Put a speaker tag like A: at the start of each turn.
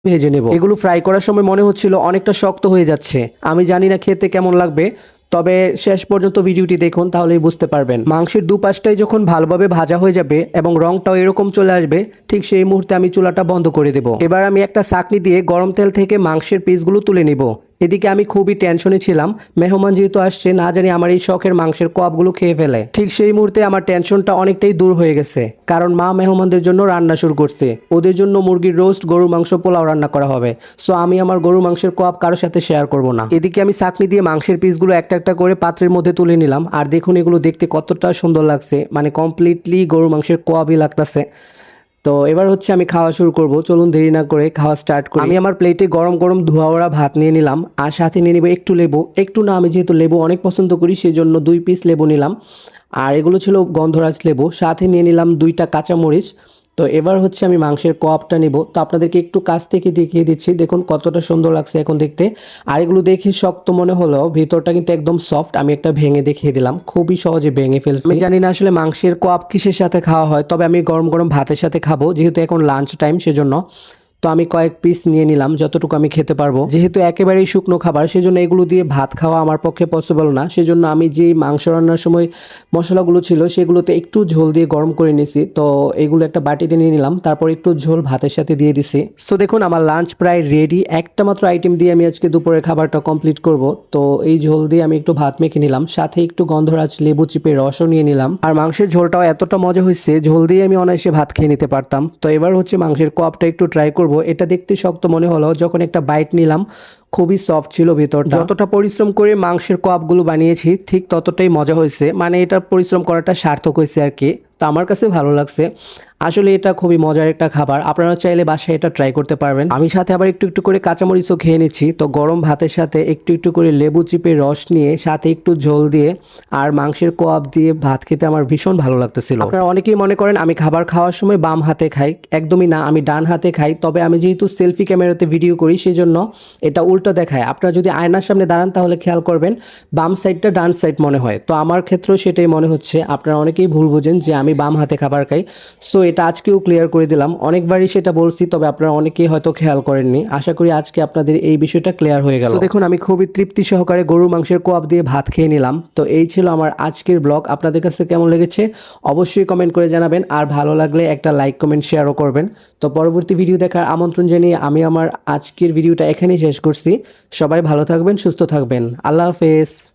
A: ভেজে নেব। এগুলো ফ্রাই করার সময় মনে হচ্ছিল অনেকটা শক্ত হয়ে যাচ্ছে। আমি জানি না খেতে কেমন লাগবে, তবে শেষ পর্যন্ত ভিডিওটি দেখুন, তাহলেই বুঝতে পারবেন। মাংসের দুপাশটাই যখন ভালোভাবে ভাজা হয়ে যাবে এবং রংটাও এরকম চলে আসবে, ঠিক সেই মুহূর্তে আমি চুলাটা বন্ধ করে দেব। এবার আমি একটা ছাঁকনি দিয়ে গরম তেল থেকে মাংসের পিসগুলো তুলে নিব। এদিকে আমি খুবই টেনশনে ছিলাম, মেহমান যেহেতু আসছে, না জানি আমার এই শখের মাংসের কোয়াবগুলো খেয়ে ফেলে। ঠিক সেই মুহূর্তে আমার টেনশনটা অনেকটাই দূর হয়ে গেছে, কারণ মা মেহমানদের জন্য রান্না শুরু করছে। ওদের জন্য মুরগির রোস্ট, গরুর মাংস, পোলাও রান্না করা হবে। সো আমি আমার গরুর মাংসের কোয়াব কারোর সাথে শেয়ার করব না। এদিকে আমি ছাঁকনি দিয়ে মাংসের পিসগুলো একটা একটা করে পাত্রের মধ্যে তুলে নিলাম। আর দেখুন এগুলো দেখতে কতটা সুন্দর লাগছে, মানে কমপ্লিটলি গরুর মাংসের কোয়াবই লাগতেছে। তো এবার হচ্ছে আমি খাওয়া শুরু করব। চলুন দেরি না করে খাওয়া স্টার্ট করি। আমি আমার প্লেটে গরম গরম ধোয়া ওড়া ভাত নিয়ে নিলাম, আর সাথে নিয়ে নিব একটু লেবু। একটু না, আমি যেহেতু লেবু অনেক পছন্দ করি সেজন্য 2 পিস লেবু নিলাম। আর এগুলো ছিল গন্ধরাজ লেবু। সাথে নিয়ে নিলাম 2টা কাঁচামরিচ। তো এবার হচ্ছে আমি মাংসের কোয়াবটা নিব। তো আপনাদেরকে একটু কাছ থেকে দেখিয়ে দিচ্ছি, দেখুন কতটা সুন্দর লাগছে এখন দেখতে। আর এগুলো দেখে শক্ত মনে হলেও ভিতরটা কিন্তু একদম সফট। আমি একটা ভেঙে দেখিয়ে দিলাম, খুবই সহজে ভেঙে ফেলছি। আমি জানি না আসলে মাংসের কোয়াব কিসের সাথে খাওয়া হয়, তবে আমি গরম গরম ভাতের সাথে খাবো, যেহেতু এখন লাঞ্চ টাইম সেজন্য। তো আমি কয়েক পিস নিয়ে নিলাম, যতটুকু আমি খেতে পারবো। যেহেতু একেবারেই শুকনো খাবার, সেজন্য এগুলো দিয়ে ভাত খাওয়া আমার পক্ষে পসিবল না। সেজন্য আমি যে মাংস রান্নার সময় মশলাগুলো ছিল সেগুলোতে একটু ঝোল দিয়ে গরম করে নিছি। তো এগুলো একটা বাটিতে নিয়ে নিলাম, তারপর একটু ঝোল ভাতের সাথে দিয়ে দিছি। তো দেখুন আমার লাঞ্চ প্রায় রেডি। একটা মাত্র আইটেম দিয়ে আমি আজকে দুপুরের খাবারটা কমপ্লিট করব। তো এই ঝোল দিয়ে আমি একটু ভাত মেখে নিলাম, সাথে একটু গন্ধরাজ লেবু চিপে রসও নিয়ে নিলাম। আর মাংসের ঝোলটাও এতটা মজা হয়েছে, ঝোল দিয়ে আমি অনায়াসে ভাত খেয়ে নিতে পারতাম। তো এবার হচ্ছে মাংসের কোয়াবটা একটু ট্রাই করব। এটা দেখতে শক্ত মনে হলো, যখন একটা বাইট নিলাম খুবই সফট ছিল ভিতরটা। যতটা পরিশ্রম করে মাংসের কোয়াবগুলো বানিয়েছি ঠিক ততটাই মজা হয়েছে, মানে এটা পরিশ্রম করাটা সার্থক হয়েছে আর কি। তো আমার কাছে ভালো লাগছে। আসলে এটা খুবই মজার একটা খাবার, আপনারা চাইলে বাসায় এটা ট্রাই করতে পারবেন। আমি সাথে আবার একটু একটু করে কাঁচামরিচও খেয়ে নিচ্ছি। তো গরম ভাতের সাথে একটু একটু করে লেবু চিপে রস নিয়ে, সাথে একটু ঝোল দিয়ে আর মাংসের কোয়াব দিয়ে ভাত খেতে আমার ভীষণ ভালো লাগতেছিল। আপনারা অনেকেই মনে করেন আমি খাবার খাওয়ার সময় বাম হাতে খাই, একদমই না, আমি ডান হাতে খাই। তবে আমি যেহেতু সেলফি ক্যামেরাতে ভিডিও করি সেজন্য এটা উল্টো দেখায়। আপনারা যদি আয়নার সামনে দাঁড়ান তাহলে খেয়াল করবেন বাম সাইডটা ডান সাইড মনে হয়। তো আমার ক্ষেত্রেও সেটাই মনে হচ্ছে। আপনারা অনেকেই ভুল বুঝেন যে আমি বাম হাতে খাবার খাই। সো এটা আজকেও ক্লিয়ার করে দিলাম। অনেকবারই সেটা বলছি, তবে আপনারা অনেকেই হয়তো খেয়াল করেননি। আশা করি আজকে আপনাদের এই বিষয়টা ক্লিয়ার হয়ে গেল। তো দেখুন আমি খুবই তৃপ্তি সহকারে গরুর মাংসের কোয়াব দিয়ে ভাত খেয়ে নিলাম। তো এই ছিল আমার আজকের ব্লগ। আপনাদের কাছে কেমন লেগেছে অবশ্যই কমেন্ট করে জানাবেন, আর ভালো লাগলে একটা লাইক কমেন্ট শেয়ারও করবেন। তো পরবর্তী ভিডিও দেখার আমন্ত্রণ জানিয়ে আমি আমার আজকের ভিডিওটা এখানেই শেষ করছি। সবাই ভালো থাকবেন, সুস্থ থাকবেন। আল্লাহ হাফেজ।